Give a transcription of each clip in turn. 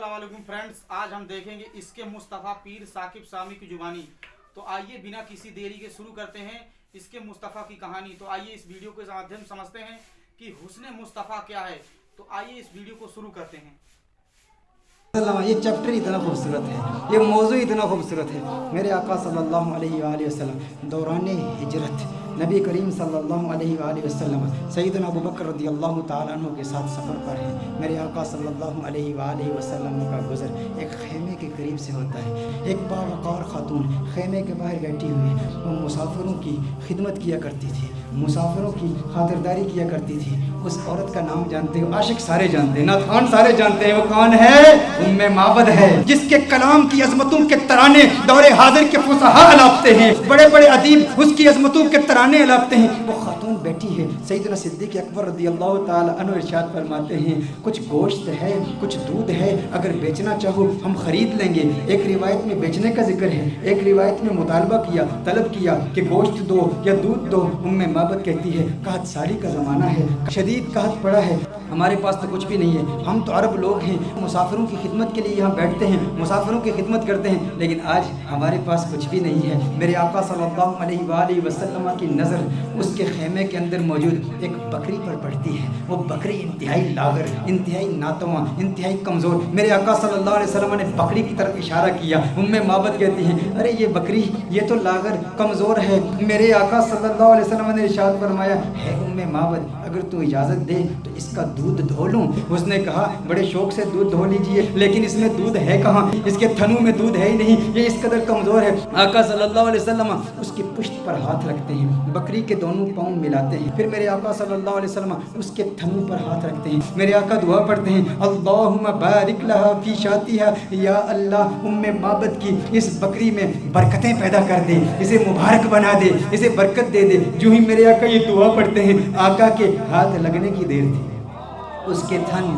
अस्सलाम वालेकुम फ्रेंड्स, आज हम देखेंगे इसके मुस्तफ़ा पीर साकिब सामी की जुबानी। तो आइए बिना किसी देरी के शुरू करते हैं इसके मुस्तफ़ा की कहानी। तो आइए इस वीडियो के माध्यम समझते हैं कि हुस्न मुस्तफ़ा क्या है। तो आइए इस वीडियो को शुरू करते हैं। ये चैप्टर इतना खूबसूरत है, ये मौजू इतना खूबसूरत है। मेरे आका सल्लल्लाहु अलैहि वसल्लम दौरान हिजरत नबी करीम सल्लल्लाहु अलैहि वसल्लम सैयदना अबू बकर रज़ियल्लाहु ताला अन्हु के साथ सफ़र पर है। मेरे आका सल्लल्लाहु अलैहि वसल्लम का गुज़र एक खेमे के करीब से होता है। एक बावक़ार खातून खेमे के बाहर बैठी हुई वो मुसाफिरों की खिदमत किया करती थी, मुसाफिरों की खातिरदारी किया करती थी। उस औरत का नाम जानते हो, आशिक सारे जानते हैं, नाथान सारे जानते हैं। वो कौन है? उम्मे माबद है, जिसके कलाम की अजमतों के तराने दौरे हाजिर के फुसहा अलापते हैं, बड़े बड़े अदीब उसकी अजमतों के तराने अलापते हैं। वो खातून बैठी है। सैयदना सिद्दीक़ अकबर रज़ियल्लाहु ताला अन्हु इरशाद फरमाते हैं, कुछ गोश्त है, कुछ दूध है, अगर बेचना चाहो हम खरीद लेंगे। एक रिवायत में बेचने का जिक्र है, एक रिवायत में मुतालबा किया, तलब किया कि गोश्त दो या दूध दो। उम्मे माबद कहती है, कहत साड़ी का ज़माना है, शदीद कहत पड़ा है, हमारे पास तो कुछ भी नहीं है, हम तो अरब लोग हैं, मुसाफिरों की खिदमत के लिए यहाँ बैठते हैं, मुसाफिरों की खिदमत करते हैं, लेकिन आज हमारे पास कुछ भी नहीं है। मेरे आका सल्लल्लाहु अलैहि वसल्लम की नज़र उसके खेमे के अंदर मौजूद एक बकरी पर पड़ती है। वो बकरी इंतहाई लागर, इंतहाई नातवा, इंतहाई कमज़ोर। मेरे आका सल्लल्लाहु अलैहि वसल्लम ने बकरी की तरफ इशारा किया। उम्मे माबद कहती हैं, अरे ये बकरी ये तो लागर कमज़ोर है। मेरे आका सल्लल्लाहु अलैहि वसल्लम ने इरशाद फरमाया, है उम्मे माबद, अगर तू इजाज़त दे तो इसका दूध धो लूँ। उसने कहा, बड़े शौक से दूध धो लीजिए, लेकिन इसमें दूध है कहाँ? इसके थनों में दूध है ही नहीं, ये इस कदर कमज़ोर है। आका सल्लल्लाहु अलैहि वसल्लम उसकी पुश्त पर हाथ रखते हैं, बकरी के दोनों पाँव मिलाते हैं, फिर मेरे आका सल्लल्लाहु अलैहि वसल्लम उसके थनों पर हाथ रखते हैं। मेरे आका दुआ पढ़ते हैं, अल्लाहुम्मा बारिक लहा फी शातिहा, या अल्लाह उम्मे माबद की इस बकरी में बरकतें पैदा कर दे, इसे मुबारक बना दे, इसे बरकत दे दे। जो ही मेरे आका ये दुआ पढ़ते हैं, आका के हाथ लगने की देर थी, उसके थन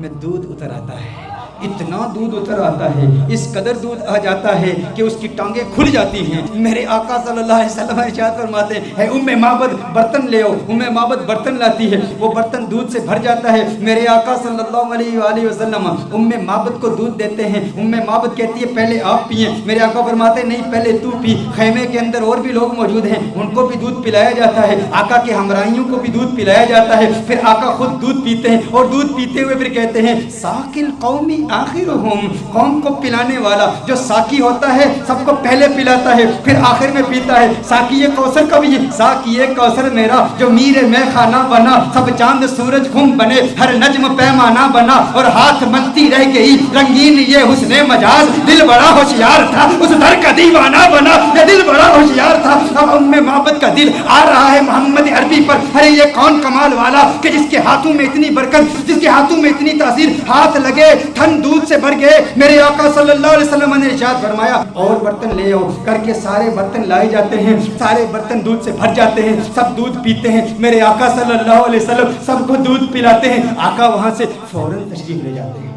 में दूध उतर आता है। इतना दूध उतर आता है, इस कदर दूध आ जाता है कि उसकी टांगें खुल जाती हैं। मेरे आका सल्लल्लाहु अलैहि वसल्लम इरशाद फरमाते हैं, उम्मे माबद बर्तन ले आओ। उम्मे माबद बर्तन लाती है, वो बर्तन दूध से भर जाता है। मेरे आका सल्लल्लाहु अलैहि वसल्लम उम्मे माबद को दूध देते हैं। उम्मे माबद कहती है, पहले आप पिए। मेरे आका फरमाते हैं, नहीं पहले तू पी। खैमे के अंदर और भी लोग मौजूद हैं, उनको भी दूध पिलाया जाता है, आका के हमराइयों को भी दूध पिलाया जाता है। फिर आका खुद दूध पीते हैं और दूध पीते हुए फिर कहते हैं, साकिल कौमी आखिरुहुम, कौम को पिलाने वाला जो साकी होता है सबको पहले पिलाता है फिर आखिर में पीता है। साकी कौसर का भी, साकी कौसर मेरा जो मीर में खाना बना, सब चांद सूरज घुम बने, हर नज्म पैमाना बना, और हाथ मलती रह गई रंगीन ये हुस्ने मजाज, दिल बड़ा होशियार था उस दर का दीवाना बना, ये दिल बड़ा होशियार था। अब उम्मे माबद का दिल आ रहा है मोहम्मद अरबी पर, अरे ये कौन कमाल वाला कि जिसके हाथों में इतनी बरकत, जिसके हाथों में इतनी तासीर, हाथ लगे थन दूध से भर गए। मेरे आका सल्लल्लाहु अलैहि वसल्लम ने इरशाद फरमाया, और बर्तन ले आओ करके सारे बर्तन लाए जाते हैं, सारे बर्तन दूध से भर जाते हैं, सब दूध पीते हैं। मेरे आका सल्लल्लाहु अलैहि वसल्लम सबको दूध पिलाते हैं। आका वहां से फौरन तशरीफ ले जाते हैं।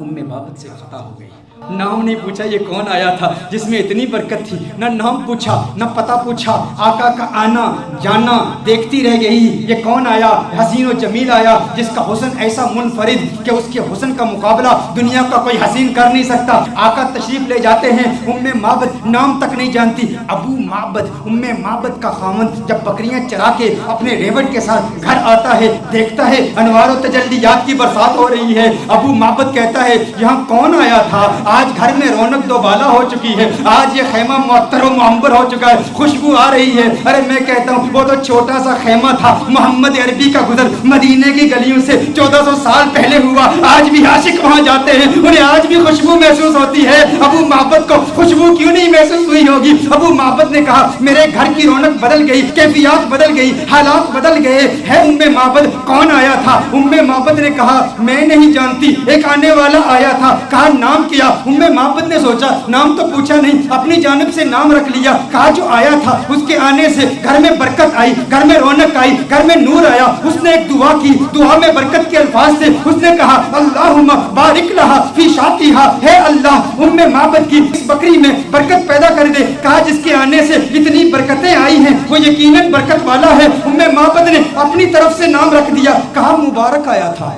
उम्मे माबद से खता हो गई, नाम नहीं पूछा ये कौन आया था जिसमें इतनी बरकत थी, ना नाम पूछा ना पता पूछा, आका का आना जाना देखती रह गई। ये कौन आया? हसीन और जमील आया जिसका हुस्न ऐसा मुनफरिद कि उसके हुस्न का मुकाबला दुनिया का कोई हसीन कर नहीं सकता। आका तशरीफ ले जाते हैं। उम्मे माबद नाम तक नहीं जानती, अबू माबद। उम्मे माबद का खामन जब बकरियां चरा के अपने रेवट के साथ घर आता है, देखता है अनवार तजल्लियात की बरसात हो रही है। अबू माबद कहता है, यहाँ कौन आया था? आज घर में रौनक दोबाला हो चुकी है, आज ये खेमा मुअत्तर व मुअंबर हो चुका है, खुशबू आ रही है। अरे मैं कहता हूँ वो तो छोटा सा खेमा था, मोहम्मद अरबी का गुजर मदीने की गलियों से 1400 साल पहले हुआ। आज भी आशिक वहाँ जाते हैं, उन्हें आज भी खुशबू महसूस होती है। अबू माबद को खुशबू क्यों नहीं महसूस हुई होगी? अबू माबद ने कहा, मेरे घर की रौनक बदल गई, कैफियत बदल गई, हालात बदल गए। है उम्मे माबद, कौन आया था? उम्मे माबद ने कहा, मैं नहीं जानती, एक आने वाला आया था। कहा नाम किया। उम्मे माबद ने सोचा, नाम तो पूछा नहीं, अपनी जानिब से नाम रख लिया। कहा जो आया था उसके आने से घर में बरकत आई, घर में रौनक आई, घर में नूर आया। उसने एक दुआ की, दुआ में बरकत के अल्फाज थे। उसने कहा, अल्लाहुम्मा बारिक लहा फी शातिहा, है अल्लाह उम्मे माबद की इस बकरी में बरकत पैदा कर दे। कहा जिसके आने से इतनी बरकतें आई हैं वो यकीनन बरकत वाला है। उम्मे माबद ने अपनी तरफ से नाम रख दिया। कहा मुबारक आया था।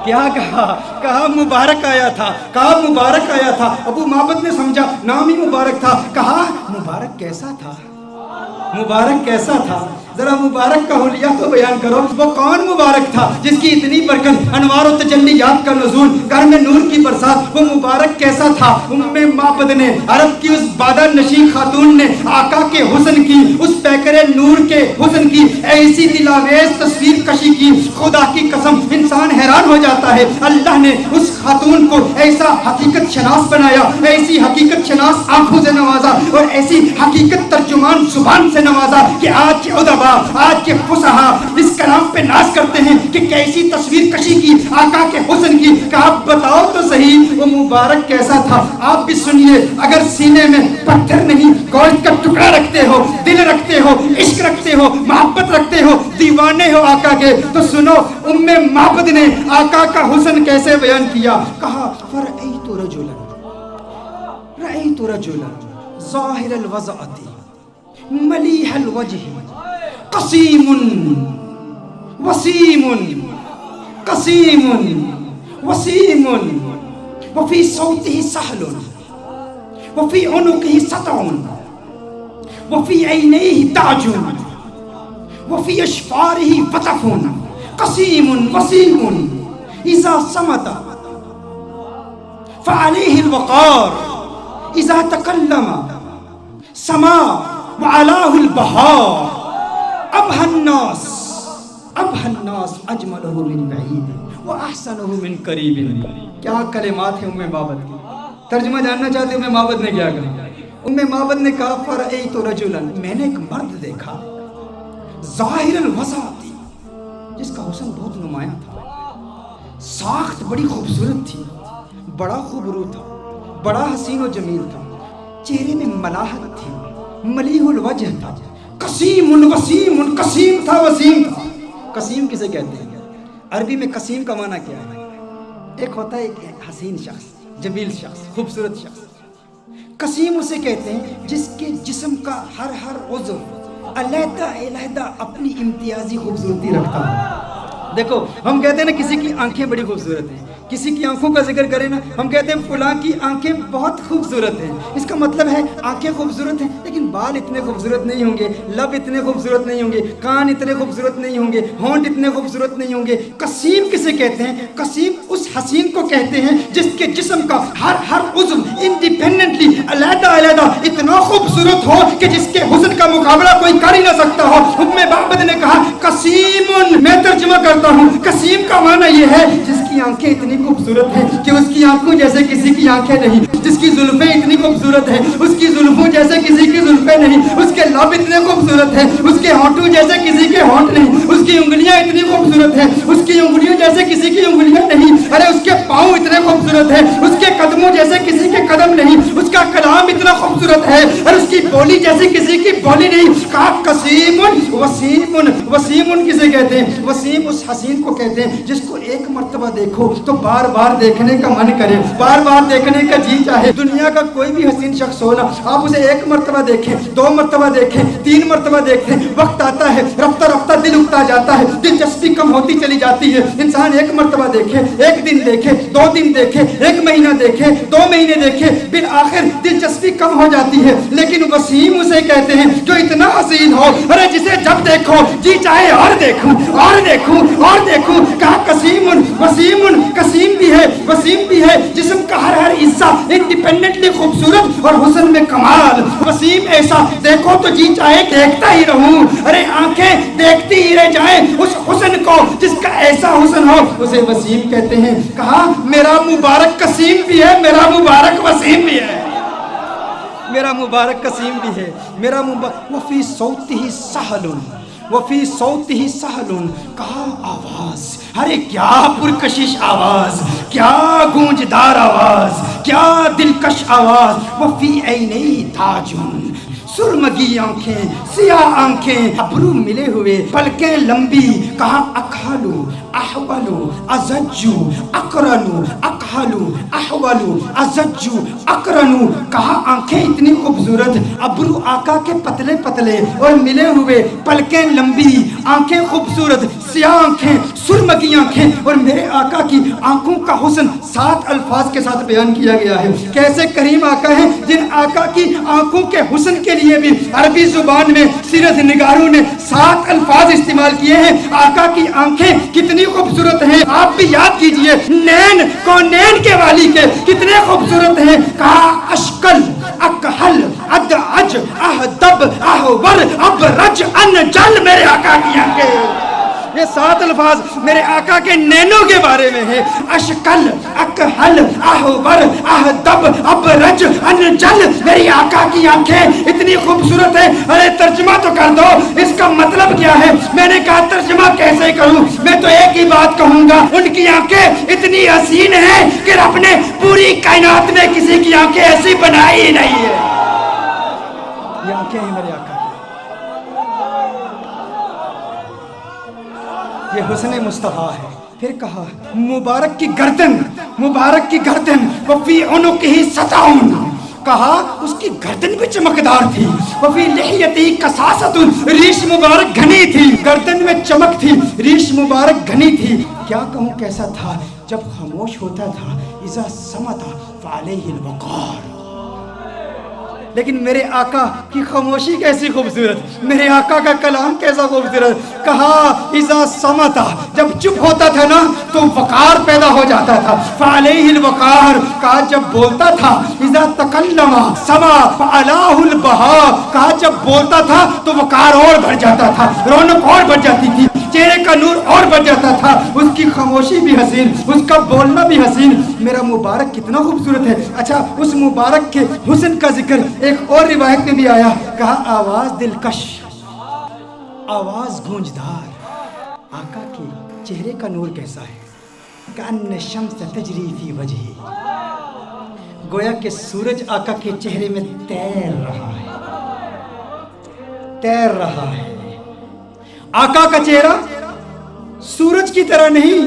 क्या कहा? कहा मुबारक आया था, कहा मुबारक आया था। अबू माबद ने समझा नाम ही मुबारक था, कहा मुबारक कैसा था, मुबारक कैसा था, जरा मुबारक का हुलिया तो बयान करो। वो कौन मुबारक था जिसकी इतनी बरकत, अनवार और तजल्लियात का नुज़ूल, घर में नूर की बरसात। वो मुबारक कैसा था? उम्मे माबद ने, अरब की उस बादा नशी खातून ने आका के हुस्न की, उस पैकरे नूर के हुस्न की ऐसी दिलावेज तस्वीर कशी की, खुदा की कसम इंसान हैरान हो जाता है। अल्लाह ने उस खातून को ऐसा हकीकत शनास बनाया, ऐसी हकीकत शनास आंखों से नवाजा और ऐसी हकीकत तर्जुमान जुबान से नवाजा कि आज के उदबा, आज के फुसहा इस कलाम पे नाज करते हैं कि कैसी तस्वीर कशी की आका के हुस्न की। कि आप बताओ तो सही वो मुबारक कैसा था। आप भी सुनिए, अगर सीने में पत्थर नहीं गोश्त का टुकड़ा रखते हो, दिल रखते हो, इश्क रखते हो, मोहब्बत रखते हो, दीवाने हो आका के, तो सुनो उम्मे माबद ने आका का हुस्न कैसे बयान किया। कहा फरअयतु रजुलन, रअयतु रजुलन ज़ाहिरल वज़अति मलीहल वजहि कसीमुन वसीमुन, कसीमुन वसीमुन, वफी सौतिही सहलुन, वफी उनुकिही सतउन, वफी ऐनैहि ताजुन, वफी अशफारिही वतफुन, कसीमुन वसीमुन, इज़ा समता फ़अलैहिल वक़ार, इज़ा तकल्लमा समा वअलाहुल बहार, अबहन्नास अबहन्नास अजमलहु मिन बईद व अहसनुहु मिन करीबिन। क्या कलिमात है उम्मे माबद की। तर्जुमा जानना चाहते हो उम्मे माबद ने क्या कहा? उम्मे माबद ने कहा फरअयतु रजुलन, मैंने एक मर्द देखा, ज़ाहिरल वज़अति, जिसका हुस्न बहुत नुमायां था, साख्त बड़ी खूबसूरत थी, बड़ा खूबरू था, बड़ा हसीन और जमील था, चेहरे में मलाहत थी, मलीहुल वजह था, कसीमुन वसीमुन, कसीम था वसीम था। कसीम किसे कहते हैं? अरबी में कसीम का माना क्या है? एक होता है एक हसीन शख्स, जमील शख्स, खूबसूरत शख्स। कसीम उसे कहते हैं जिसके जिस्म का हर हर उज़्व अलहदा अलहदा अपनी इम्तियाजी खूबसूरती रखता है। देखो हम कहते हैं ना किसी की आंखें बड़ी खूबसूरत हैं, किसी की आंखों का जिक्र करें ना हम कहते हैं फलां की आंखें बहुत खूबसूरत हैं। इसका मतलब है आंखें खूबसूरत हैं लेकिन बाल इतने खूबसूरत नहीं होंगे, लब इतने खूबसूरत नहीं होंगे, कान इतने खूबसूरत नहीं होंगे, होंठ इतने खूबसूरत नहीं होंगे। कसीम किसे कहते हैं? कसीम उस हसीन को कहते हैं जिसके जिस्म का हर हर उज़्व इंडिपेंडेंटली अलहदा अलहदा इतना खूबसूरत हो कि जिसके हुस्न का मुकाबला कोई कर ही ना सकता हो। उम्मे माबद ने कहा कसीमुन, मैं तर्जुमा करता हूँ, कसीम का माना यह है जिसकी आंखें इतनी खूबसूरत है कि उसकी आंखों जैसे किसी की आंखें नहीं, जिसकी जुल्फें इतनी खूबसूरत है उसकी जुल्फों जैसे किसी की जुल्फें नहीं, उसके लब इतने खूबसूरत है उसके होंठों जैसे किसी के होंठ नहीं, उसकी उंगलियां इतनी खूबसूरत है उसकी उंगलियों जैसे किसी की उंगलियां नहीं, अरे उसके पाँव इतने खूबसूरत है उसके कदमों जैसे किसी के कदम नहीं, उसका कलाम इतना खूबसूरत है और उसकी बोली जैसी किसी की बोली नहीं। कहा कसीमुन वसीमुन, वसीमुन किसे कहते हैं? वसीम उस हसीन को कहते हैं जिसको एक मर्तबा देखो तो बार बार देखने का मन करे, बार बार देखने का जी चाहे। दुनिया का कोई भी हसीन शख्स हो ना, आप उसे एक मर्तबा देखें, दो मर्तबा देखें, तीन मर्तबा देखें, वक्त आता है रफ्ता रफ्ता दिल उगता जाता है, दिलचस्पी कम होती चली जाती है। इंसान एक मर्तबा देखे, एक दिन देखे, दो दिन देखे, एक महीना देखे, 2 महीने देखे, फिर आखिर दिलचस्पी कम हो जाती है। लेकिन वसीम उसे कहते हैं जो इतना हसीन हो, अरे जिसे जब देखो जी चाहे और देखूं और देखूं और देखूं। कहा कसीमुन वसीमुन, कसीम भी है वसीम भी है, जिस्म का हर हर हिस्सा इंडिपेंडेंटली खूबसूरत और हुस्न में कमाल। वसीम ऐसा देखो तो जी चाहे देखता ही रहूं, अरे आंखें देखती ही रह जाएं उस हुस्न को जिसका ऐसा हुस्न हो, उसे वसीम कहते हैं। कहा मेरा मुबारक कसीम भी है, मेरा मुबारक वसीम भी है, मेरा मुबारक कसीम भी है, मेरा मुबारक वफी सौतिही सहलुन, वफी सौतिही सहलुन। कहा आवाज, अरे क्या पुरकशिश आवाज, क्या गूंजदार आवाज, क्या दिलकश आवाज। वफी ऐनैहि ताजुन, सुरमगी आंखें, सियाह आंखें, अबरू मिले हुए, पलकें लंबी। कहा अखालू अहवलू अजज्जू अकरलू अकहलू अकहलू अहवलू अज़ज्जू अकरनू, कहा आंखें इतनी खूबसूरत, अब्रू आका के पतले पतले और मिले हुए, पलकें लंबी, आंखें खूबसूरत, सियाह आंखें, सुरमगी आंखें, और मेरे आका की आंखों का हुस्न 7 अल्फाज के साथ बयान किया गया है। कैसे करीम आका हैं जिन आका की आंखों के हुस्न के लिए भी अरबी जुबान में सीरत निगारों ने 7 अल्फाज इस्तेमाल किए हैं। आका की आंखें कितनी खूबसूरत हैं, आप भी याद कीजिए। नैन कौनैन के वाली के कितने खूबसूरत हैं। कहा अशकल अकहल अदअज अहदब अहवर अबरज अनजल, मेरे आका की आंखें। ये 7 अल्फाज मेरे आका के नैनों के बारे में है। अशकल अकहल अहवर अहदब अबरज अनजल, मेरी आका की आंखें इतनी खूबसूरत है। अरे तर्जुमा तो कर दो, इसका मतलब क्या है। मैंने कहा तर्जुमा कैसे करूं, मैं तो एक ही बात कहूंगा, उनकी आंखें इतनी हसीन हैं कि रब ने पूरी कायनात में किसी की आंखें ऐसी बनाई ही नहीं है। ये आंखें हैं मेरे आका, ये हुस्न मुस्तफ़ा है। फिर कहा मुबारक की गर्दन, मुबारक की गर्दन, वफ़ी उनुक़िही सताउन, कहा उसकी गर्दन भी चमकदार थी। वफ़ी लिह्यती कसासतुन, रीश मुबारक घनी थी, गर्दन में चमक थी, रीश मुबारक घनी थी। क्या कहूँ कैसा था, जब खामोश होता था, इज़ा समता फ़अलैहिल वक़ार। लेकिन मेरे आका की खामोशी कैसी खूबसूरत, मेरे आका का कलाम कैसा खूबसूरत। कहा इज़ा समता, जब चुप होता था ना तो वक़ार पैदा हो जाता था। फ़अलैहिल वक़ार, कहा जब बोलता था, इज़ा तकल्लमा समा फ़अलाहुल बहा, कहा जब बोलता था तो वक़ार और बढ़ जाता था, रौनक और बढ़ जाती थी, चेहरे का नूर और बढ़ जाता था। उसकी खामोशी भी हसीन, उसका बोलना भी हसीन। मेरा मुबारक कितना खूबसूरत है। अच्छा, उस मुबारक के हुस्न का जिक्र एक और रिवायत में भी आया। कहा आवाज दिलकश, आवाज गूंजदार। आका के चेहरे का नूर कैसा है, कअन्न शम्स तजरी फी वजही, गोया कि सूरज आका के चेहरे में तैर रहा है, तैर रहा है। आका का चेहरा सूरज की तरह नहीं।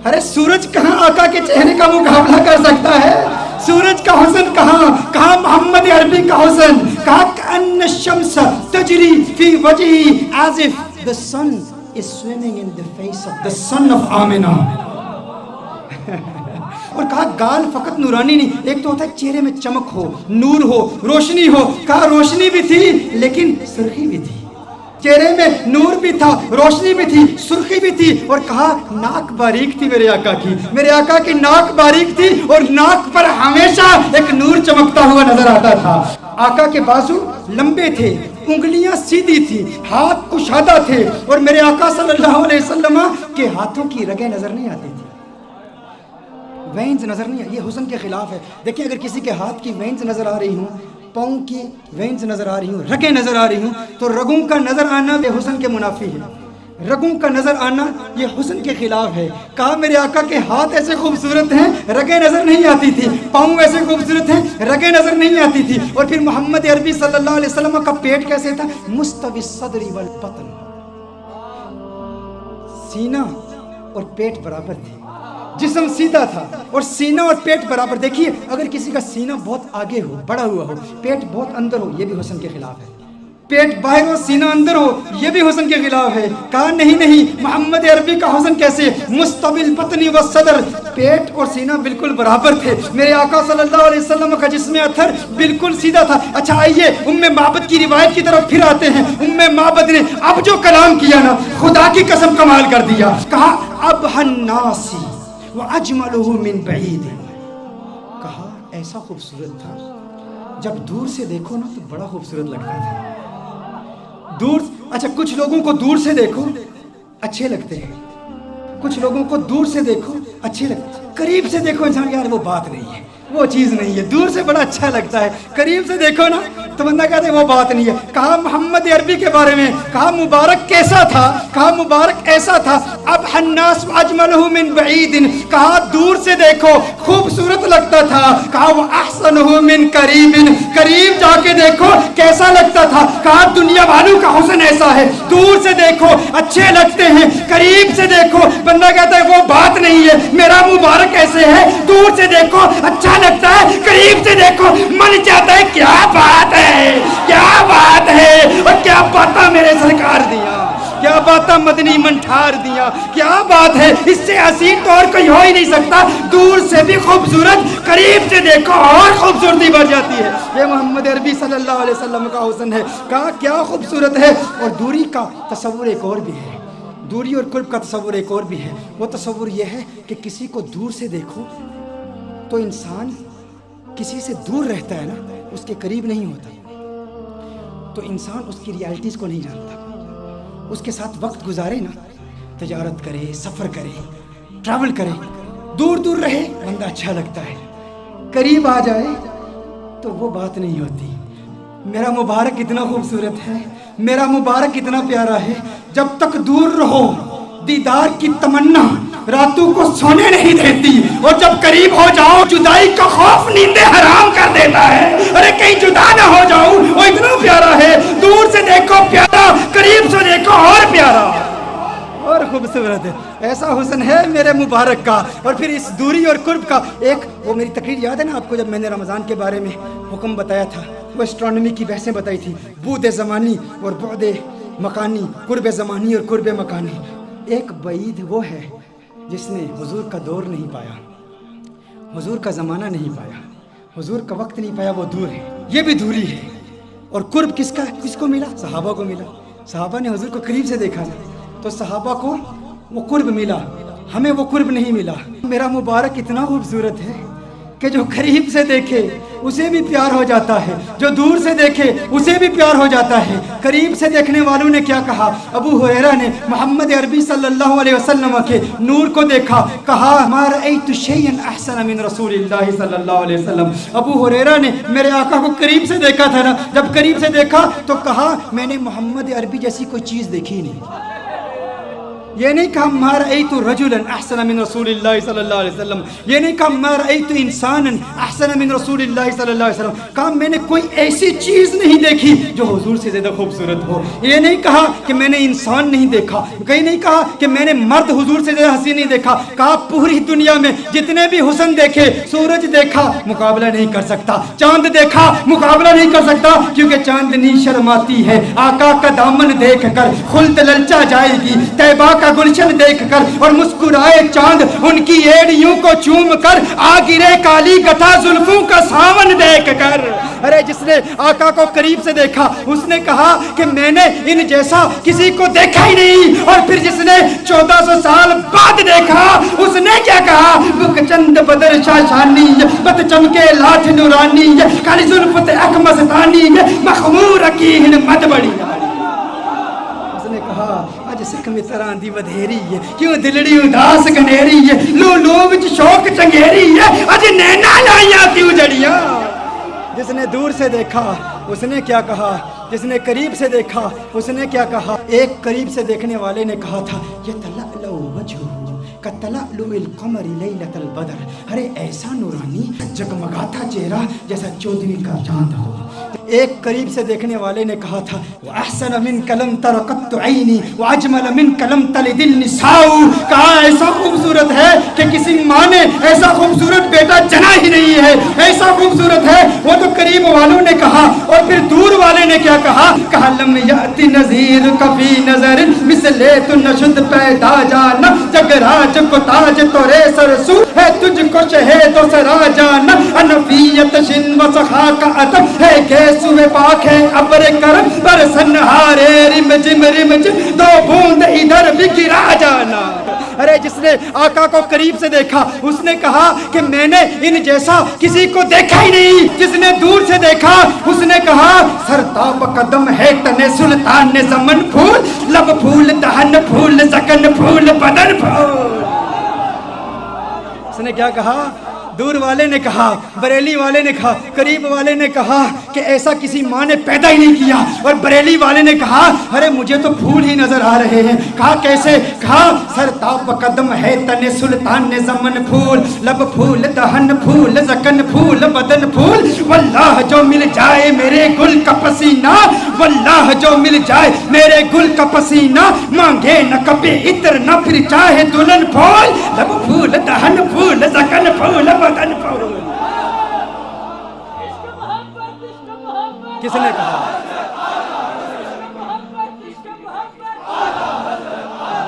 अरे सूरज कहाँ आका के चेहरे का मुकाबला कर सकता है। सूरज का हुस्न कहाँ, कहाँ मोहम्मद अरबी का हुस्न, कहाँ कअन्न शम्स तजरी फी वजही as if the sun is swimming in the face of the son of Amina. और कहा गाल फकत नूरानी नहीं, एक तो होता है चेहरे में चमक हो, नूर हो, रोशनी हो। कहा रोशनी भी थी लेकिन सुर्खी भी थी, चेहरे में नूर भी था, रोशनी भी थी, सुर्खी भी थी। और कहा नाक बारीक थी मेरे आका की, मेरे आका की नाक बारीक थी और नाक पर हमेशा एक नूर चमकता हुआ नजर आता था। आका के बाजू लंबे थे, उंगलियां सीधी थी, हाथ कुशादा थे, और मेरे आका सल्लल्लाहु अलैहि वसल्लम के हाथों की रगें नजर नहीं आती थी, वेन्स नजर नहीं। ये हुस्न के खिलाफ है। देखिए अगर किसी के हाथ की वेन्स नजर आ रही हूँ, पाँव की वेन्स नजर आ रही हूँ, रगें नजर आ रही हूँ, तो रगों का नजर आना ये हुस्न के मुनाफी है। रगों का नजर आना ये हुस्न के खिलाफ है। कहा मेरे आका के हाथ ऐसे खूबसूरत हैं, रगें नजर नहीं आती थी, पाँव ऐसे खूबसूरत हैं, रगें नजर नहीं आती थी। और फिर मोहम्मद अरबी सल्लल्लाहु अलैहि वसल्लम का पेट कैसे था, मुस्तवी सदरी वल बतन, सीना और पेट बराबर थे, जिस्म सीधा था और सीना और पेट बराबर। देखिए अगर किसी का सीना बहुत आगे हो, बड़ा हुआ हो, पेट बहुत अंदर हो, ये भी हुस्न के खिलाफ है। पेट बाहर हो, सीना अंदर हो, ये भी हुस्न के खिलाफ है। कहा नहीं नहीं, मोहम्मद अरबी का हुस्न कैसे, मुस्तबिल बतनी व सदर, पेट और सीना बिल्कुल बराबर थे। मेरे आका सल्लल्लाहु अलैहि वसल्लम का जिस्म अथर बिल्कुल सीधा था। अच्छा आइए उम्मे माबद की रिवायत की तरफ फिर आते हैं। उम्मे माबद ने अब जो कलाम किया ना, खुदा की कसम कमाल कर दिया। कहा अब हन्नासी व अजमलुहु मिन बईद, कहा ऐसा खूबसूरत था जब दूर से देखो ना तो बड़ा खूबसूरत लगता था। दूर, अच्छा कुछ लोगों को दूर से देखो अच्छे लगते हैं, कुछ लोगों को दूर से देखो अच्छे लगते, करीब से देखो इंसान यार वो बात नहीं है, वो चीज़ नहीं है। दूर से बड़ा अच्छा लगता है, करीब से देखो ना तो बंदा कहते वो बात नहीं है। कहा मोहम्मद अरबी के बारे में, कहा मुबारक कैसा था, कहा मुबारक ऐसा था। अब हन्नास अजमलहु मिन बईदिन, कहा दूर से देखो खूबसूरत लगता था, कहा वो अहसनुहु मिन करीबिन, करीब जाके देखो कैसा लगता था। कहा दुनिया वालों का हुस्न ऐसा है, दूर से देखो अच्छे लगते हैं, करीब से देखो बंदा कहता है वो बात नहीं है, मेरा मुबारक ऐसे है, दूर से देखो अच्छा लगता है, करीब से देखो मन चाहता है क्या बात है, क्या बात है, और क्या बात मेरे सरकार दिया, क्या बात मदनी मंठार दिया, क्या बात है, इससे हसीन तो और कोई हो ही नहीं सकता। दूर से भी खूबसूरत, करीब से देखो और खूबसूरती बढ़ जाती है। ये मोहम्मद अरबी सल्लल्लाहु अलैहि वसल्लम का हुस्न है। कहा क्या खूबसूरत है। और दूरी का तसव्वुर एक और भी है, दूरी और कुर्ब का तसव्वुर एक और भी है। वो तसव्वुर ये है कि किसी को दूर से देखो तो इंसान किसी से दूर रहता है ना, उसके करीब नहीं होता, तो इंसान उसकी रियलिटीज़ को नहीं जानता। उसके साथ वक्त गुजारे ना, तजारत करे, सफ़र करे, ट्रैवल करे, दूर दूर रहे बंदा अच्छा लगता है, करीब आ जाए तो वो बात नहीं होती। मेरा मुबारक इतना खूबसूरत है, मेरा मुबारक इतना प्यारा है, जब तक दूर रहो दीदार की तमन्ना रातों को सोने नहीं देती, और जब करीब हो जाओ जुदाई का खौफ नींदें हराम कर देता है। अरे कहीं जुदा ना हो जाऊं, वो इतना प्यारा है, दूर से देखो प्यारा, करीब से देखो और प्यारा और खूबसूरत है। ऐसा हुस्न है मेरे मुबारक का। और फिर इस दूरी और कुर्ब का एक, वो मेरी तकरीर याद है ना आपको, जब मैंने रमज़ान के बारे में हुक्म बताया था, वो एस्ट्रोनॉमी की बहसें बताई थी, बूद ज़मानी और बुद मकानी, कुर्ब ज़मानी और कुर्ब मकानी। एक बईद वो है जिसने हुजूर का दौर नहीं पाया, हुजूर का ज़माना नहीं पाया, हुजूर का वक्त नहीं पाया, वो दूर है, ये भी दूरी है। और कुर्ब किसको मिला? सहाबा को मिला। सहाबा ने हुजूर को करीब से देखा तो सहाबा को वो कुर्ब मिला, हमें वो कुर्ब नहीं मिला। मेरा मुबारक इतना खूबसूरत है कि जो करीब से देखे उसे भी प्यार हो जाता है, जो दूर से देखे उसे भी प्यार हो जाता है। करीब से देखने वालों ने क्या कहा? अबू हुरैरा ने मोहम्मद अरबी सल्लल्लाहु अलैहि वसल्लम के नूर को देखा, कहा मा रअयतु शैअन अहसन मिन रसूलिल्लाह सल्लल्लाहु अलैहि वसल्लम। अबू हुरैरा ने मेरे आका को करीब से देखा था ना, जब करीब से देखा तो कहा मैंने मोहम्मद अरबी जैसी कोई चीज़ देखी नहीं। ये नहीं कहा मा रअयतु रजुलन अहसन मिन रसूलिल्लाह सल्लल्लाहु अलैहि वसल्लम, ये नहीं कहा मा रअयतु इंसानन अहसन मिन रसूलिल्लाह सल्लल्लाहु अलैहि वसल्लम, कहा मैंने कोई ऐसी चीज़ नहीं देखी जो हुजूर से ज़्यादा खूबसूरत हो। ये नहीं कहा कि मैंने इंसान नहीं देखा, कहीं नहीं कहा कि मैंने मर्द हुजूर से ज़्यादा हसीन नहीं देखा, कहा पूरी दुनिया में जितने भी हुस्न देखे, सूरज देखा मुकाबला नहीं कर सकता, चांद देखा मुकाबला नहीं कर सकता, क्योंकि चांदनी शर्माती है आका का दामन देख कर, खुल्द ललचा जाएगी तैबा का गुलशन देखकर, और मुस्कुराए चांद उनकी एड़ियों को चूम कर, आ गिरे काली गथा जुल्फों का सावन देखकर। अरे जिसने आका को करीब से देखा उसने कहा कि मैंने इन जैसा किसी को देखा ही नहीं। और फिर जिसने 1400 साल बाद देखा उसने क्या कहा? बुक चंद बदर शाशानी बत चमके लाठ नूरानी, काली जुल्फत अख मस्तानी, मखमूर की मत बड़ी। उसने कहा अज सिख में तरह दी वधेरी है, क्यों दिलड़ी उदास गनेरी है, लो लो विच शौक चंगेरी है, अज नैना लाइया क्यों जड़ियां। जिसने दूर से देखा उसने क्या कहा, जिसने करीब से देखा उसने क्या कहा? एक करीब से देखने वाले ने कहा था ये तलअलु वजहु कतलअलुल कमरी लैलतल बदर, अरे ऐसा नूरानी जगमगाता चेहरा जैसा चौदहवीं का चांद हो। एक करीब से देखने वाले ने कहा था अहसन मिन कलम तरकत ऐनी व अजमल मिन कलम तलिदिल निसाउ, कहा ऐसा खूबसूरत है कि किसी माँ ने ऐसा खूबसूरत बेटा जना ही नहीं है, ऐसा खूबसूरत है। वो तो करीब वालों ने कहा, और फिर दूर वाले ने क्या कहा? कहा लम याति नज़ीर कफी नजर मिसले तु नशुद पैदा जाना, जगराज को ताज तोरे सरसू है तुझको शहेद सरा जाना, अनफियत शिन व सखा का अदब है केसु में पाक है अबरे करम पर सन्हारे रिम जिम दो बूंद इधर भी गिरा जाना। अरे जिसने आका को करीब से देखा उसने कहा कि मैंने इन जैसा किसी को देखा ही नहीं। जिसने दूर से देखा उसने कहा सरताब कदम है तने सुल्तान ने ज़मन फूल, लब फूल दहन फूल सकन फूल बदन फूल। उसने क्या कहा? दूर वाले ने कहा, बरेली वाले ने कहा, करीब वाले ने कहा कि ऐसा किसी माँ ने पैदा ही नहीं किया, और बरेली वाले ने कहा अरे मुझे तो फूल ही नजर आ रहे हैं। कहा कैसे? कहा सरताब कदम है तने सुल्तान ने जमन फूल, लब फूल दहन फूल जकन फूल बदन फूल, वल्लाह जो मिल जाए मेरे गुल का पसीना, वल्लाह जो मिल जाए मेरे गुल का पसीना, मांगे न कभी इत्र न फिर चाहे दुल्हन फूल, लब फूल दहन फूल जकन फूल बदन फूल। किसने कहा?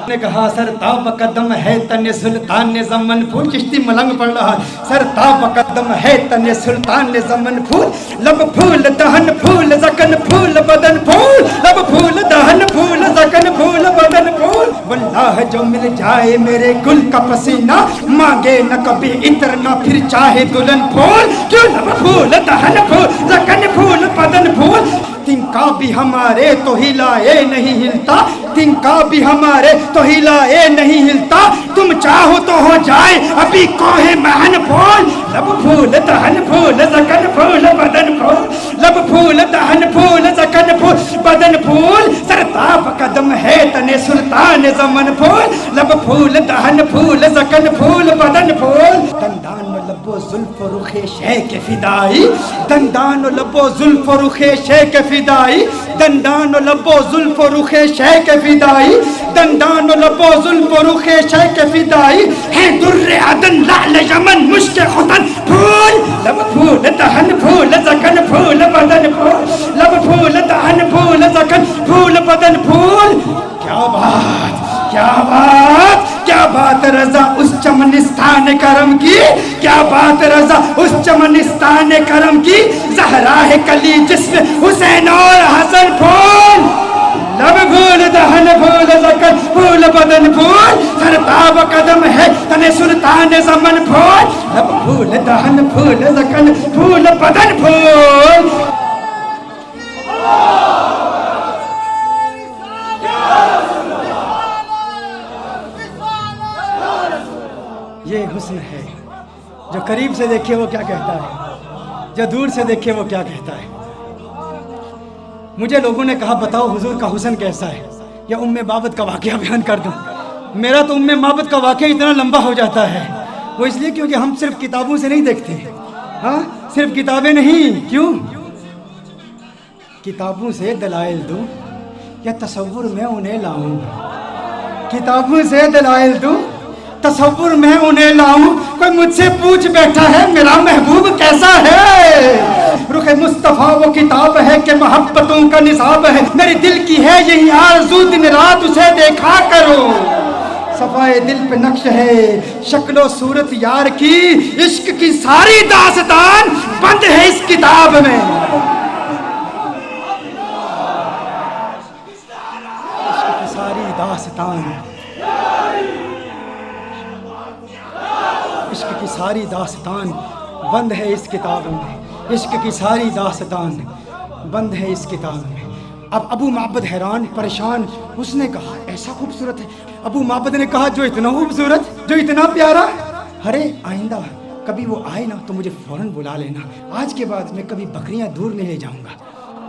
ने कहा सरताब कदम है तने सुल्तान ने जमन फूल। चिश्ती मलंग पढ़ रहा, सरताब कदम है तने सुल्तान ने जमन फूल, लब फूल दहन फूल जकन फूल बदन फूल, लब फूल दहन फूल जकन फूल बदन फूल, वल्लाह जो मिल जाए मेरे गुल का पसीना, मांगे न कभी इत्र न फिर चाहे दुल्हन फूल, क्यों लब फूल दहन फूल जकन फूल बदन फूल। तिनका भी हमारे तो हिलाए नहीं हिलता, तिनका भी हमारे तो हिलाए नहीं हिलता, तुम चाहो तो हो जाए अभी कोहे महन फूल, लब फूल दहन फूल जकन फूल बदन फूल, लब फूल दहन फूल जकन फूल बदन फूल, सरताब कदम है तने सुल्तान जमन फूल, लब फूल दहन फूल जकन फूल बदन फूल। दंदान लबो जुल्फ रुखे शे के फिदाई, दंदान लबो जुल्फ रुखे शे के फिदाई, दंदान लबो जुल्फ रुखे शे के फिदाई, दंदान लबो जुल्फ रुखे शे के फिदाई, है दुर्रे अदन लाल यमन मुश्क खुतन फूल, लब फूल दहन फूल जकन फूल बदन फूल, लब फूल दहन फूल जकन फूल बदन फूल। क्या बात, क्या बात, क्या बात रजा उस चमनिस्तान करम की, क्या बात रजा उस चमनिस्तान करम की, ज़हरा है कली जिसमें हुसैन और हसन फूल, लब फूल दहन फूल जकन फूल बदन फूल, सरताब कदम है तने सुल्तान ज़मन फूल, लब फूल दहन फूल जकन फूल बदन फूल। ये हुस्न है, जो करीब से देखे वो क्या कहता है, जो दूर से देखे वो क्या कहता है। मुझे लोगों ने कहा बताओ हुजूर का हुस्न कैसा है, या उम्मे बाबत का वाक़या बयान कर दूं। मेरा तो उम्मे बाबत का वाक़या इतना लंबा हो जाता है, वो इसलिए क्योंकि हम सिर्फ किताबों से नहीं देखते। हाँ, सिर्फ किताबें नहीं, क्यों? किताबों से दलाइल दूं या तसव्वुर में उन्हें लाऊं, किताबों से दलाइल दूं तसव्वुर में उन्हें लाऊं। कोई मुझसे पूछ बैठा है मेरा महबूब कैसा है, रुखे मुस्तफ़ा वो किताब है कि मोहब्बतों का निसाब है, मेरे दिल की है यही आरज़ू दिन रात उसे देखा करो, सफ़ाए दिल पे नक्श है शक्लो सूरत यार की, इश्क की सारी दास्तान बंद है इस किताब में, इश्क की सारी दास्तान, इश्क की सारी दास्तान बंद है इस किताब में, इश्क की सारी दास्तान बंद है इस किताब में। अब अबू माबद हैरान परेशान, उसने कहा ऐसा खूबसूरत है। अबू माबद ने कहा जो इतना खूबसूरत, जो इतना प्यारा, अरे आइंदा कभी वो आए ना तो मुझे फ़ौरन बुला लेना, आज के बाद मैं कभी बकरियां दूर नहीं ले जाऊंगा,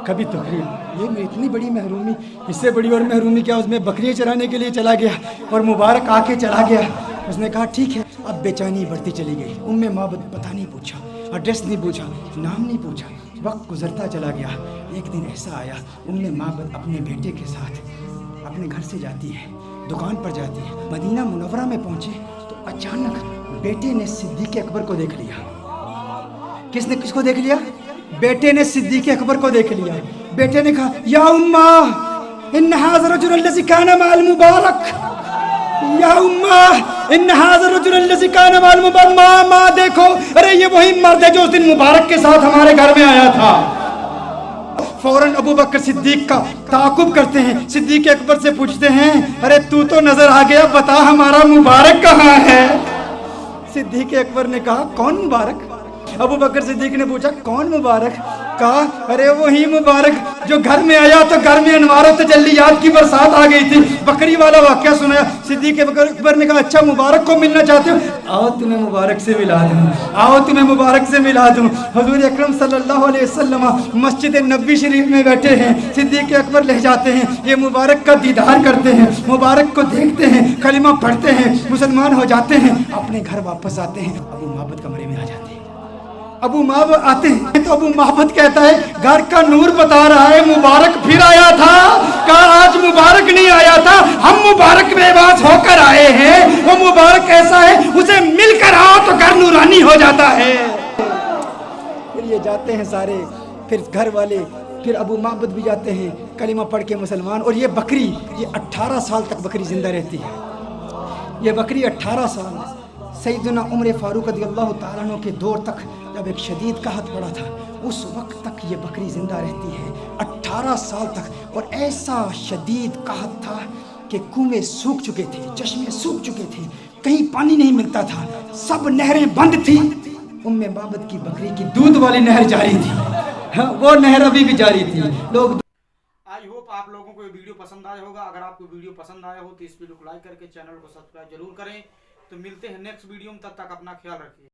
कभी तकरीर। ये इतनी बड़ी महरूमी, इससे बड़ी और महरूमी क्या, उसमें बकरियां चराने के लिए चला गया और मुबारक आके चला गया। उसने कहा ठीक है। अब बेचैनी बढ़ती चली गई। उम्मे माबद पता नहीं पूछा, एड्रेस नहीं पूछा, नाम नहीं पूछा, वक्त गुजरता चला गया। एक दिन ऐसा आया, उम्मे माबद अपने बेटे के साथ अपने घर से जाती है, दुकान पर जाती है। मदीना मुनव्वरा में पहुंचे तो अचानक बेटे ने सिद्दीक़ अकबर को देख लिया। किसने किसको देख लिया? बेटे ने सिद्दीक़ अकबर को देख लिया। बेटे ने कहा या उम्मा इन हाज़ा रजुल लज़ी काना मअल मुबारक, या उम्मा इन हाज़ा रजुल लज़ी काना मअल मुबारक, माँ देखो, अरे ये वही मर्द है जो उस दिन मुबारक के साथ हमारे घर में आया था। फौरन अबू बकर सिद्दीक का ताकुब करते हैं, सिद्दीक़ अकबर से पूछते हैं अरे तू तो नजर आ गया, बता हमारा मुबारक कहाँ है? सिद्दीक़ अकबर ने कहा कौन मुबारक? अबू बकर सिद्दीक ने पूछा कौन मुबारक? कहा अरे वही मुबारक जो घर में आया तो घर में अनवारों तजल्लियात की बरसात आ गई थी। बकरी वाला वाकया सुनाया। सिद्दीक़ अकबर ने कहा अच्छा मुबारक को मिलना चाहते हो, आओ तुम्हें मुबारक से मिला दूं, आओ तुम्हें मुबारक से मिला दूं। हुजूर अकरम सल्लल्लाहु अलैहि वसल्लम मस्जिद नबी शरीफ में बैठे हैं, सिद्दीक़ अकबर ले जाते हैं, ये मुबारक का दीदार करते हैं, मुबारक को देखते हैं, कलिमा पढ़ते हैं, मुसलमान हो जाते हैं, अपने घर वापस आते हैं। अबू माबद कमरे में आ जाते हैं। अबू माबद आते हैं तो अबू माबद कहता है घर का नूर बता रहा है मुबारक फिर आया था। कहा आज मुबारक नहीं आया था, हम मुबारक बेबास होकर आए हैं। वो मुबारक ऐसा है उसे मिलकर आओ तो घर नूरानी हो जाता है। फिर ये जाते हैं सारे, फिर घर वाले, फिर अबू माबद भी जाते हैं, कलिमा पढ़ के मुसलमान। और ये बकरी, ये 18 साल तक बकरी जिंदा रहती है। ये बकरी 18 साल सैयदना उमर फारूक रज़ियल्लाहु ताला अन्हु के दौर तक जब एक शदीद कहत पड़ा था, उस वक्त तक ये बकरी ज़िंदा रहती है 18 साल तक। और ऐसा शदीद कहत था कि कुएं सूख चुके थे, चश्मे सूख चुके थे, कहीं पानी नहीं मिलता था, सब नहरें बंद थी। उम्मे माबद की बकरी की दूध वाली नहर जारी थी, हाँ, वो नहर अभी भी जारी थी। लोग आई होप आप लोगों को ये वीडियो पसंद आया होगा। अगर आपको वीडियो पसंद आया हो तो इस वीडियो को लाइक करके चैनल को सब्सक्राइब जरूर करें। तो मिलते हैं नेक्स्ट वीडियो में, तब तक अपना ख्याल रखिए।